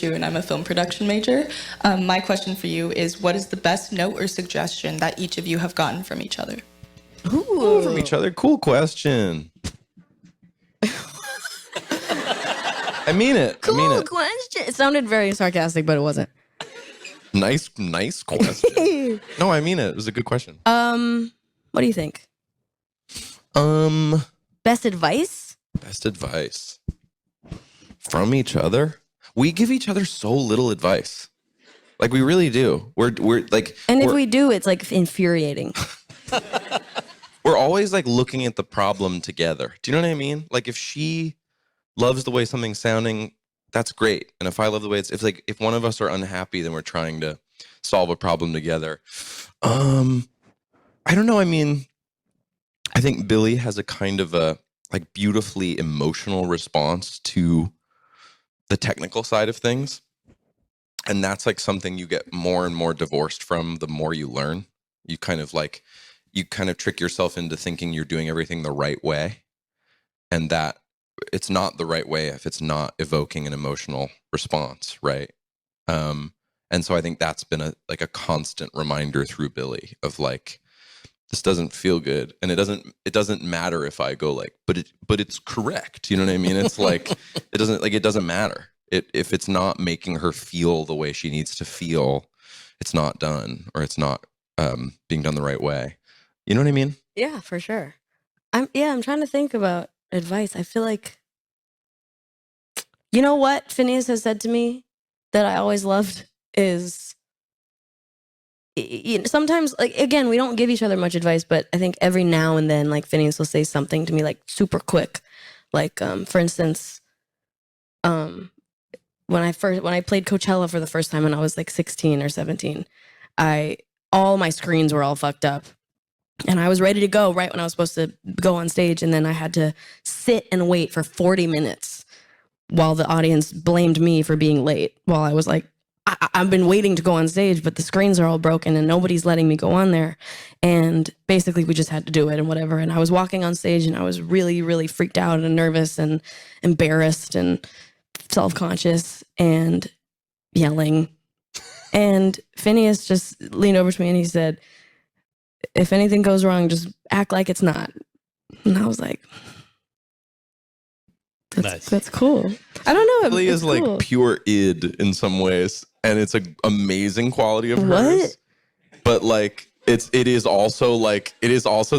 you, and I'm a film production major. My question for you is, what is the best note or suggestion that each of you have gotten from each other? Ooh, from each other? Cool question. I mean it. Cool question. It sounded very sarcastic, but it wasn't. Nice question. No, I mean it. It was a good question. What do you think? Best advice? Best advice from each other. We give each other so little advice. Like, we really do. We're like, and if we do, it's like infuriating. We're always like looking at the problem together. Do you know what I mean? Like, if she loves the way something's sounding, that's great. And if I love the way if one of us are unhappy, then we're trying to solve a problem together. I don't know. I mean, I think Billie has a kind of a like beautifully emotional response to the technical side of things. And that's like something you get more and more divorced from the more you learn. You kind of trick yourself into thinking you're doing everything the right way. And that it's not the right way if it's not evoking an emotional response, right? And so I think that's been a constant reminder through Billie of like, this doesn't feel good, and it doesn't matter if I go like, but it's correct. You know what I mean? It's like it doesn't matter. If it's not making her feel the way she needs to feel, it's not done, or it's not being done the right way. You know what I mean? Yeah, for sure. I'm trying to think about advice. I feel like, you know what Phineas has said to me that I always loved is, sometimes, like, again, we don't give each other much advice, but I think every now and then, like, Phineas will say something to me like super quick. Like, for instance, when I played Coachella for the first time when I was like 16 or 17, all my screens were all fucked up. And I was ready to go right when I was supposed to go on stage. And then I had to sit and wait for 40 minutes while the audience blamed me for being late. While I was like, I've been waiting to go on stage, but the screens are all broken and nobody's letting me go on there. And basically we just had to do it and whatever. And I was walking on stage and I was really, really freaked out and nervous and embarrassed and self-conscious and yelling. And Phineas just leaned over to me and he said, if anything goes wrong, just act like it's not. And I was like, that's cool. I don't know. Billie is cool. Like pure id in some ways, and it's an amazing quality of hers. But like it is also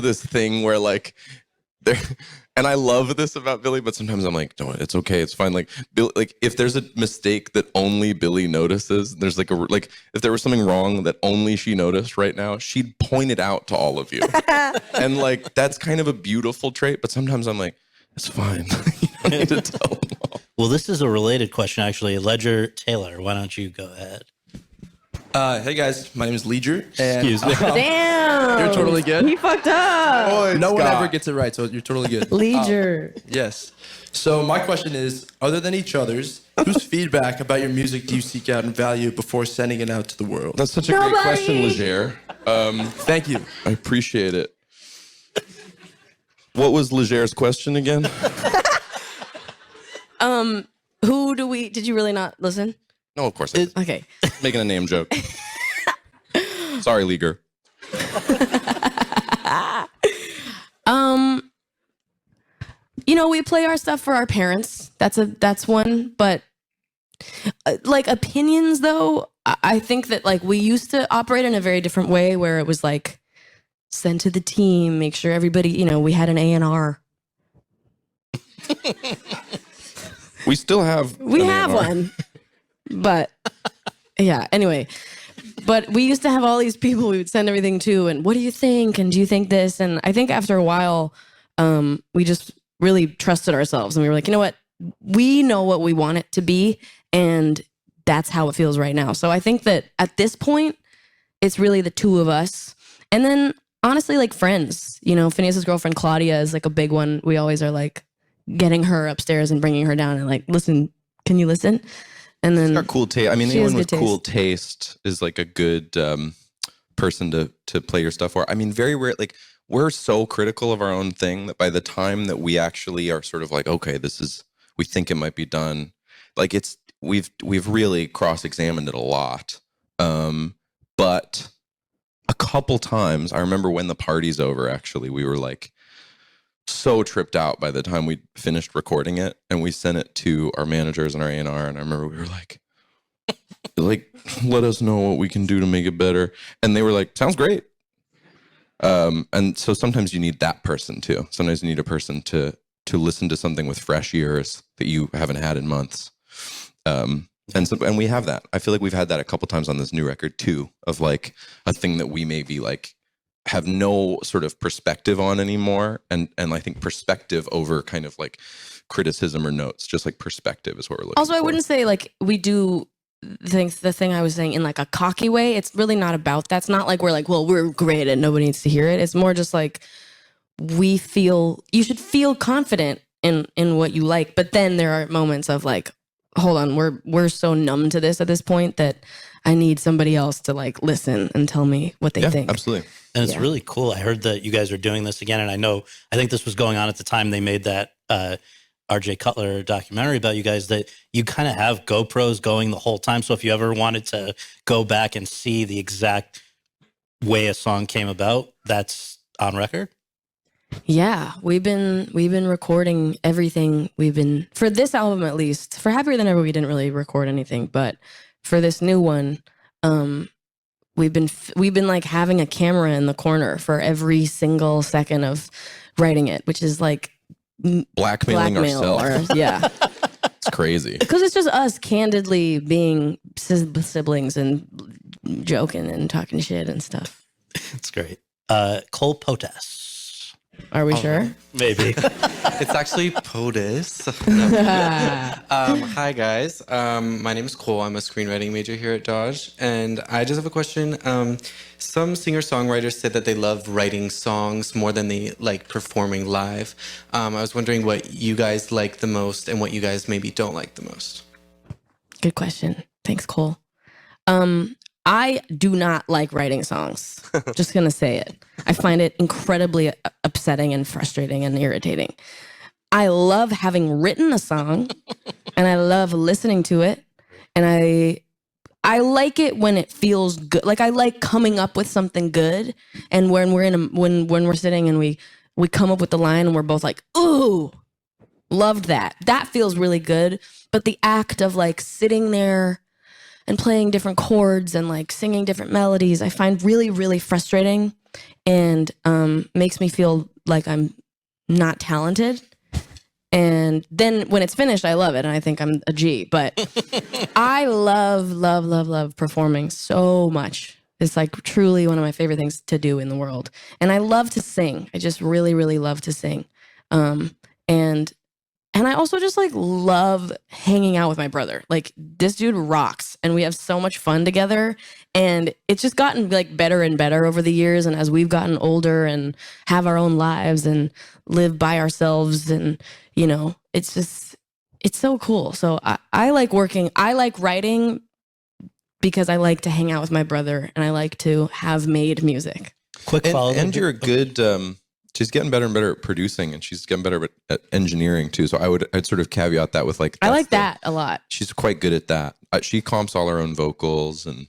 this thing where like there, and I love this about Billie, but sometimes I'm like, no, it's okay, it's fine. Like Billie, like if there's a mistake that only Billie notices, there's like if there was something wrong that only she noticed right now, she'd point it out to all of you. And like that's kind of a beautiful trait, but sometimes I'm like, it's fine. You don't need to tell them all. Well, this is a related question, actually. Ledger Taylor, why don't you go ahead? Hey guys, my name is Ledger. And, Excuse me. Damn. You're totally good. He fucked up. Oh, no one ever gets it right, so you're totally good. Ledger. Yes. So my question is, other than each other's, whose feedback about your music do you seek out and value before sending it out to the world? That's such a great question, Leger. Thank you. I appreciate it. What was Leger's question again? Did you really not listen? No, of course I did. Okay. Making a name joke. Sorry, Leger. We play our stuff for our parents. That's one. But like opinions, though, I think that like we used to operate in a very different way, where it was like send to the team, make sure everybody, we had an A&R. We still have. We have one, but yeah. Anyway, but we used to have all these people we would send everything to, and what do you think? And do you think this? And I think after a while, we just really trusted ourselves, and we were like, you know what? We know what we want it to be, and that's how it feels right now. So I think that at this point, it's really the two of us, and then honestly, like friends. Phineas's girlfriend Claudia is like a big one. We always are like getting her upstairs and bringing her down and like, listen, can you listen? And then she's got cool taste. I mean, anyone with cool taste is like a good person to play your stuff for. I mean, very rare. Like we're so critical of our own thing that by the time that we actually are sort of like, okay, we think it might be done. Like it's we've really cross-examined it a lot. But a couple times, I remember when the party's over, actually, we were like so tripped out by the time we finished recording it, and we sent it to our managers and our A&R, and I remember we were like, let us know what we can do to make it better. And they were like, sounds great. And so sometimes you need that person too. Sometimes you need a person to listen to something with fresh ears that you haven't had in months. And we have that. I feel like we've had that a couple times on this new record too, of like a thing that we maybe like have no sort of perspective on anymore. And I think perspective over kind of like criticism or notes, just like perspective is what we're looking Also, for. I wouldn't say like we do the thing I was saying in like a cocky way. It's really not about that. It's not like we're like, well, we're great and nobody needs to hear it. It's more just like we feel you should feel confident in what you like. But then there are moments of like, hold on, we're so numb to this at this point that I need somebody else to like listen and tell me what they think. Absolutely. And it's really cool. I heard that you guys are doing this again. And I think this was going on at the time they made that RJ Cutler documentary about you guys, that you kind of have GoPros going the whole time. So if you ever wanted to go back and see the exact way a song came about, that's on record. Yeah, we've been recording everything. For this album at least. For Happier Than Ever, we didn't really record anything, but for this new one, we've been like having a camera in the corner for every single second of writing it, which is like Blackmailing ourselves. Yeah, It's crazy. because it's just us candidly being siblings and joking and talking shit and stuff. It's great. Cole Potas. Are we sure? Maybe. It's actually POTUS. Hi, guys. My name is Cole. I'm a screenwriting major here at Dodge. And I just have a question. Some singer-songwriters said that they love writing songs more than they like performing live. I was wondering what you guys like the most and what you guys maybe don't like the most. Good question. Thanks, Cole. I do not like writing songs. Just gonna say it. I find it incredibly upsetting and frustrating and irritating. I love having written a song and I love listening to it. And I like it when it feels good. Like I like coming up with something good. And when we're when we're sitting and we come up with the line and we're both like, ooh, loved that. That feels really good. But the act of like sitting there and playing different chords and like singing different melodies, I find really, really frustrating and makes me feel like I'm not talented. And then when it's finished, I love it and I think I'm a G. But I love performing so much. It's like truly one of my favorite things to do in the world. And I love to sing. I just really, really love to sing. And I also just like love hanging out with my brother. Like this dude rocks and we have so much fun together. And it's just gotten like better and better over the years. And as we've gotten older and have our own lives and live by ourselves and, you know, it's so cool. So I like working. I like writing because I like to hang out with my brother and I like to have made music. Quick follow. And you're a good... she's getting better and better at producing, and she's getting better at engineering too. So I'd sort of caveat that with like, I like that a lot. She's quite good at that. She comps all her own vocals, and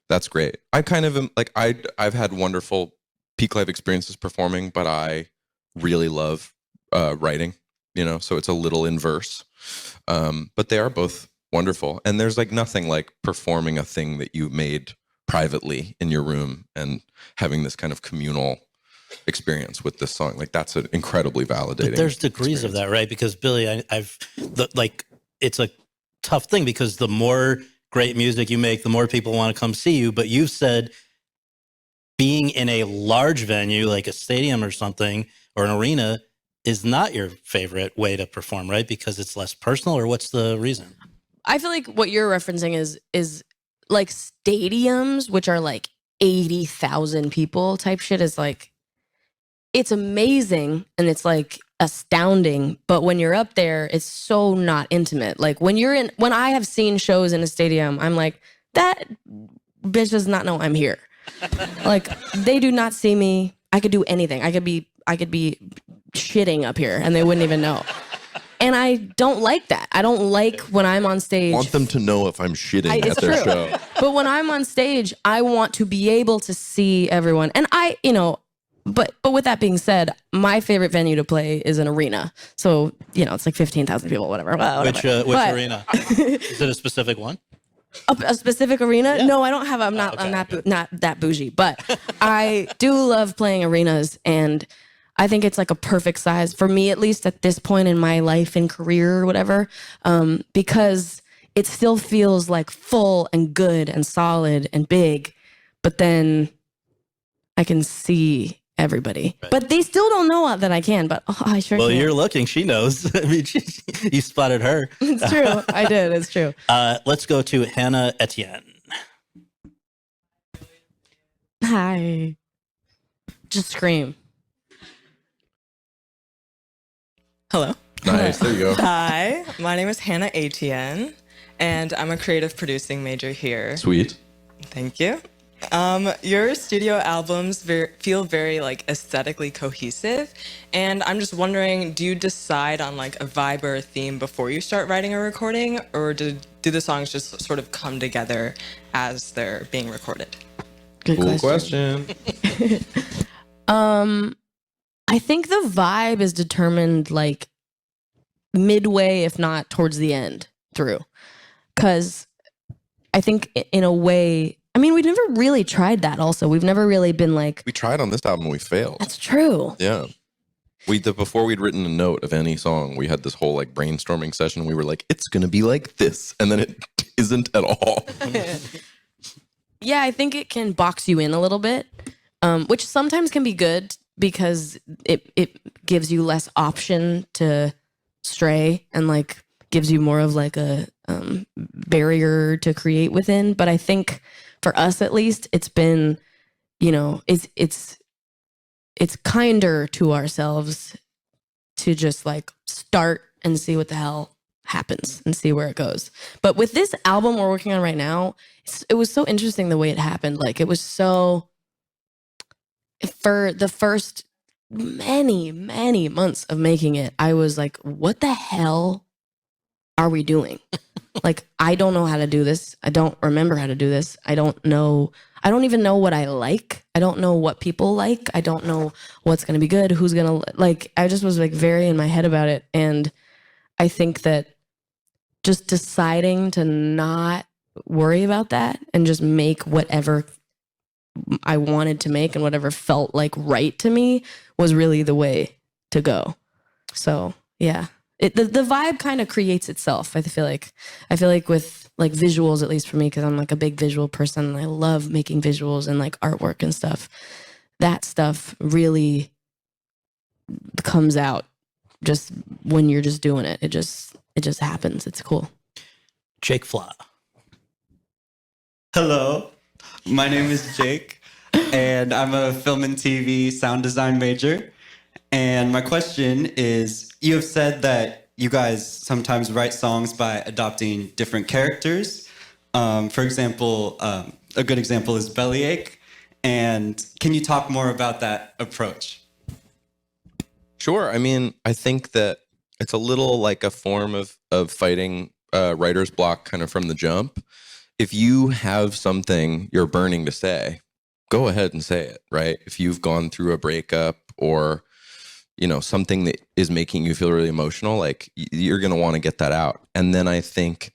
that's great. I kind of am like I've had wonderful peak life experiences performing, but I really love writing. You know, so it's a little inverse. But they are both wonderful, and there's like nothing like performing a thing that you made privately in your room and having this kind of communal experience with this song. Like that's an incredibly validating. But there's degrees of that, right? Because Billie, it's a tough thing because the more great music you make, the more people want to come see you. But you've said being in a large venue like a stadium or something or an arena is not your favorite way to perform, right? Because it's less personal, or what's the reason? I feel like what you're referencing is like stadiums, which are like 80,000 people type shit, is like, it's amazing and it's like astounding, but when you're up there, it's so not intimate. Like when I have seen shows in a stadium, I'm like, that bitch does not know I'm here. Like they do not see me. I could do anything. I could be shitting up here and they wouldn't even know. And I don't like that. I don't like when I'm on stage. Want them to know if I'm shitting It's at their true. show. But when I'm on stage, I want to be able to see everyone. And but with that being said, my favorite venue to play is an arena. So, it's like 15,000 people, whatever. Well, whatever. Which But arena? Is it a specific one? a specific arena? Yeah. No, I don't have. I'm not not that bougie, but I do love playing arenas, and I think it's like a perfect size for me, at least at this point in my life and career or whatever, because it still feels like full and good and solid and big, but then I can see everybody. Right. But they still don't know that I can, but I sure Well, can. you're looking. She knows. I mean, you spotted her. It's true. I did. It's true. Let's go to Hannah Etienne. Hi. Just scream. Hello. Nice. There you go. Hi, my name is Hannah Etienne, and I'm a creative producing major here. Sweet. Thank you. Your studio albums feel very like aesthetically cohesive, and I'm just wondering, do you decide on like a vibe or a theme before you start writing or recording, or do the songs just sort of come together as they're being recorded? Good Cool question. question. I think the vibe is determined like midway, if not towards the end through. Because I think in a way, I mean, we've never really tried that also. We've never really been like, We tried on this album, we failed. that's true. Yeah. Before we'd written a note of any song, we had this whole like brainstorming session. We were like, it's gonna be like this, and then it isn't at all. Yeah, I think it can box you in a little bit, which sometimes can be good because it gives you less option to stray and like gives you more of like a barrier to create within. But I think for us at least, it's been, it's kinder to ourselves to just like start and see what the hell happens and see where it goes. But with this album we're working on right now, it was so interesting the way it happened. Like it was so, for the first many months of making it, I was like, what the hell are we doing? Like, I don't know how to do this. I don't remember how to do this. I don't even know what I like. I don't know what people like. I don't know what's going to be good, who's going to like. I just was like very in my head about it. And I think that just deciding to not worry about that and just make whatever I wanted to make and whatever felt like right to me was really the way to go. So yeah, the vibe kind of creates itself. I feel like with like visuals, at least for me, because I'm like a big visual person and I love making visuals and like artwork and stuff. That stuff really comes out just when you're just doing it. It just happens. It's cool. Jake Fla. Hello, my name is Jake, and I'm a film and TV sound design major. And my question is, you have said that you guys sometimes write songs by adopting different characters. For example, a good example is Bellyache. And can you talk more about that approach? Sure. I mean, I think that it's a little like a form of fighting writer's block kind of from the jump. If you have something you're burning to say, go ahead and say it, right? If you've gone through a breakup or, something that is making you feel really emotional, like you're going to want to get that out. And then I think,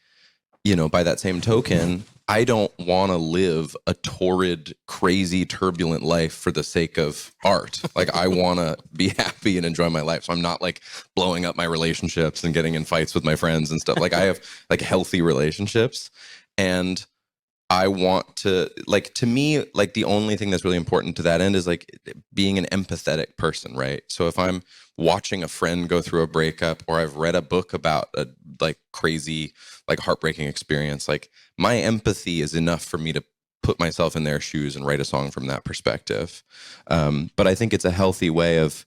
by that same token, I don't want to live a torrid, crazy, turbulent life for the sake of art. Like I want to be happy and enjoy my life. So I'm not like blowing up my relationships and getting in fights with my friends and stuff. Like I have like healthy relationships. And I want to, like, to me, like the only thing that's really important to that end is like being an empathetic person, right? So if I'm watching a friend go through a breakup or I've read a book about a like crazy, like heartbreaking experience, like my empathy is enough for me to put myself in their shoes and write a song from that perspective. But I think it's a healthy way of,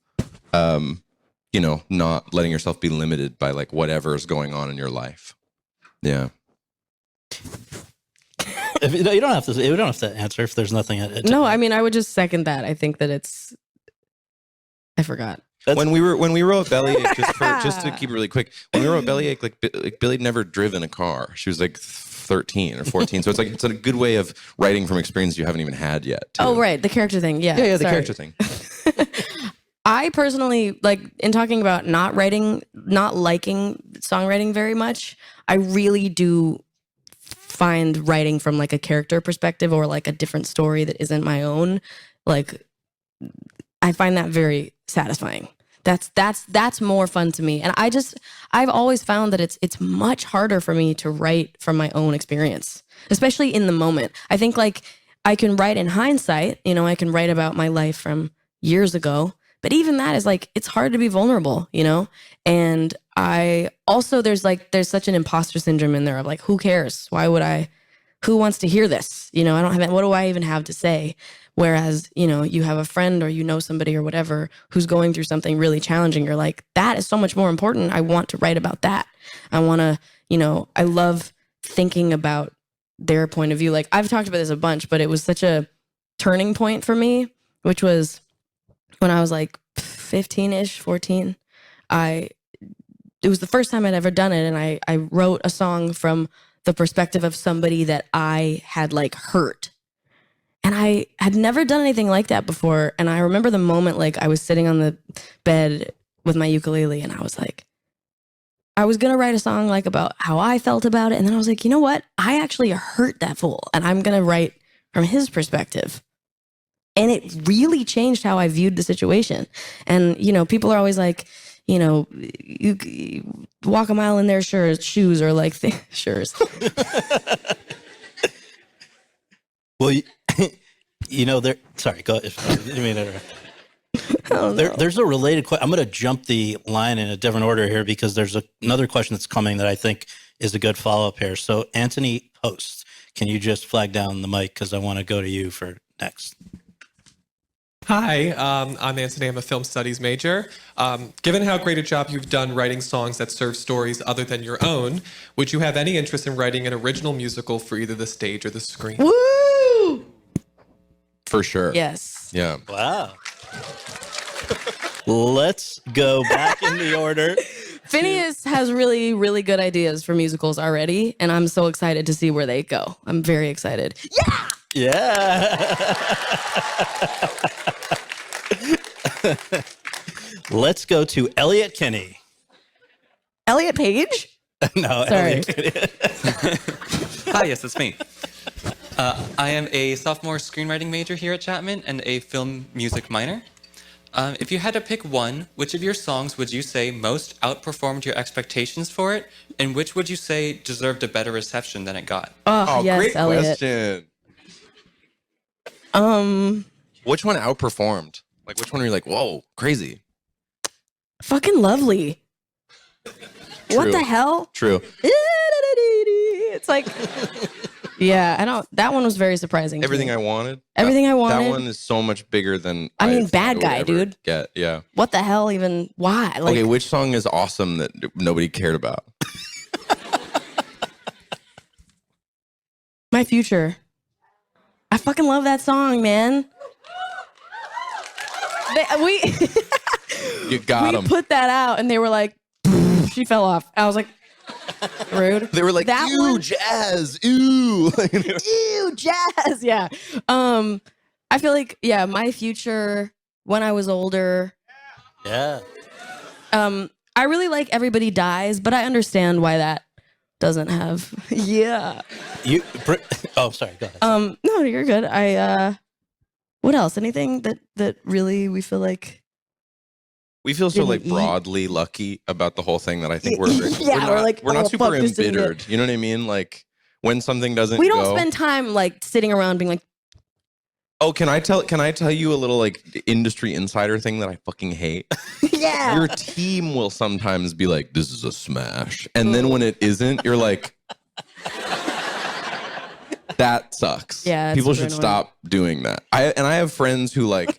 not letting yourself be limited by like whatever's going on in your life. Yeah. You don't have to answer if there's nothing. No, I mean, I would just second that. I think that I forgot. when we wrote Bellyache, just to keep it really quick, when we wrote Bellyache, like Billy'd never driven a car. She was like 13 or 14, so it's a good way of writing from experience you haven't even had yet. Too. Oh, right, the character thing. Yeah, yeah, the sorry. character thing. I personally, like, in talking about not liking songwriting very much, I really do find writing from like a character perspective or like a different story that isn't my own, like, I find that very satisfying. That's more fun to me. And I've always found that it's much harder for me to write from my own experience, especially in the moment. I think like I can write in hindsight, I can write about my life from years ago, but even that is like, it's hard to be vulnerable, And I also, there's such an imposter syndrome in there of like, who cares? Who wants to hear this? I don't have, what do I even have to say? Whereas, you have a friend or somebody or whatever who's going through something really challenging. You're like, that is so much more important. I want to write about that. I want to, I love thinking about their point of view. Like I've talked about this a bunch, but it was such a turning point for me, which was when I was like 15-ish, 14. It was the first time I'd ever done it. And I wrote a song from the perspective of somebody that I had like hurt. And I had never done anything like that before. And I remember the moment, like I was sitting on the bed with my ukulele and I was like, I was going to write a song like about how I felt about it. And then I was like, you know what? I actually hurt that fool and I'm going to write from his perspective. And it really changed how I viewed the situation. And, people are always like, you walk a mile in their shoes or like shoes. Well, sorry, go ahead. There's a related question. I'm going to jump the line in a different order here because there's another question that's coming that I think is a good follow-up here. So Anthony Post, can you just flag down the mic because I want to go to you for next. Hi, I'm Anthony. I'm a film studies major. Given how great a job you've done writing songs that serve stories other than your own, would you have any interest in writing an original musical for either the stage or the screen? Woo! For sure. Yes. Yeah. Wow. Let's go back in the order. Finneas has really, really good ideas for musicals already, and I'm so excited to see where they go. I'm very excited. Yeah! Yeah. Let's go to Elliot Kinney. Elliot Page? No, Sorry. Elliot Kinney. Hi, yes, it's me. I am a sophomore screenwriting major here at Chapman and a film music minor. If you had to pick one, which of your songs would you say most outperformed your expectations for it, and which would you say deserved a better reception than it got? Oh, yes, great Elliot. question. Which one outperformed? Like, which one are you like, whoa, crazy? Fucking lovely. What the hell? True. It's like, yeah, that one was very surprising. Everything I wanted. Everything I wanted. That one is so much bigger than I mean, thought bad it would guy, ever dude. Get, yeah. What the hell even? Why? Like, Okay, which song is awesome that nobody cared about? My Future. I fucking love that song, man. You got we him. put that out and they were like, she fell off. I was like, rude. They were like, That ew, one? jazz, ew. Ew, jazz. Yeah. I feel like, yeah, My Future, When I Was Older. Yeah. I really like Everybody Dies, but I understand why that doesn't have. Yeah. Oh, sorry. Go ahead. No, you're good. What else? Anything that really we feel like We feel so like Didn't eat. broadly lucky about the whole thing that I think we're Yeah, we're like, we're not oh, super fuck, this didn't get- embittered. You know what I mean? Like when something doesn't we don't go. spend time like sitting around being like, Oh, can I tell you a little like industry insider thing that I fucking hate? yeah. Your team will sometimes be like, "This is a smash," and then when it isn't, you're like, "That sucks." Yeah, it's people super should annoying. stop doing that. I have friends who like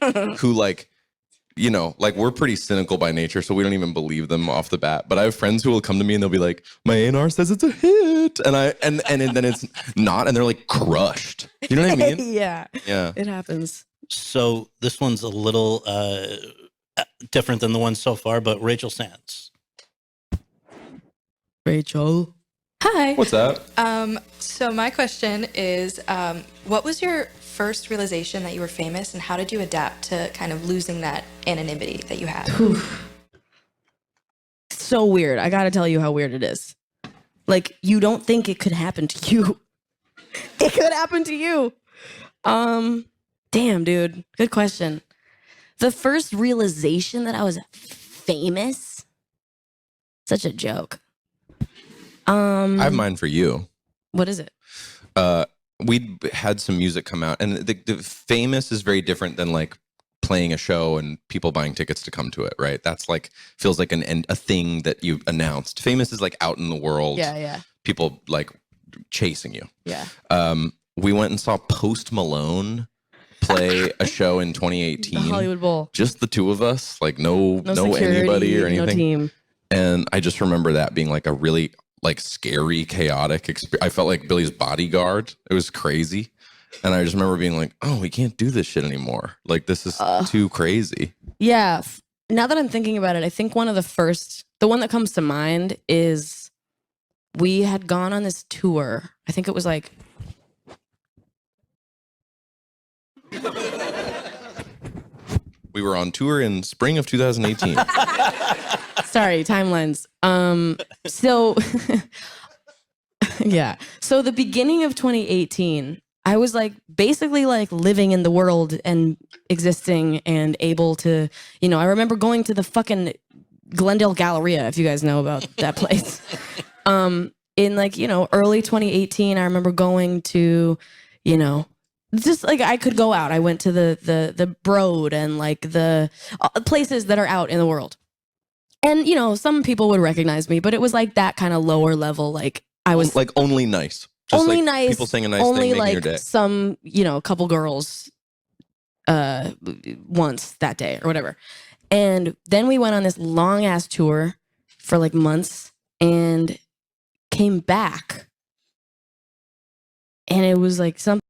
you know, like we're pretty cynical by nature, so we don't even believe them off the bat. But I have friends who will come to me and they'll be like, "My A&R says it's a hit," and then it's not, and they're like crushed. You know what I mean? Yeah. Yeah. It happens. So this one's a little different than the ones so far, but Rachel Sands. Rachel. Hi. What's up? So my question is, what was your first realization that you were famous, and how did you adapt to kind of losing that anonymity that you had? So weird. I gotta tell you how weird it is. Like, you don't think it could happen to you. It could happen to you. Damn, dude. Good question. The first realization that I was famous, such a joke. I have mine for you. What is it? We had some music come out, and the famous is very different than like playing a show and people buying tickets to come to it, right? That's like feels like a thing that you announced. Famous is like out in the world. Yeah. People like chasing you. Yeah. We went and saw Post Malone play a show in 2018. The Hollywood Bowl. Just the two of us, like no security, anybody or anything. No team. And I just remember that being like a really like scary, chaotic experience. I felt like Billy's bodyguard. It was crazy. And I just remember being like, oh, we can't do this shit anymore. Like, this is too crazy. Yeah. Now that I'm thinking about it, I think the one that comes to mind is we had gone on this tour. I think it was like, We were on tour in spring of 2018. sorry, timelines. So yeah. So the beginning of 2018, I was like basically like living in the world and existing and able to, I remember going to the fucking Glendale Galleria, if you guys know about that place. In like, early 2018, I remember going to, just like I could go out. I went to the Broad and like the places that are out in the world. And, some people would recognize me, but it was like that kind of lower level. Like I was like only nice. Just only like nice. People saying a nice only thing, making like your day. some, couple girls once that day or whatever. And then we went on this long ass tour for like months and came back. And it was like something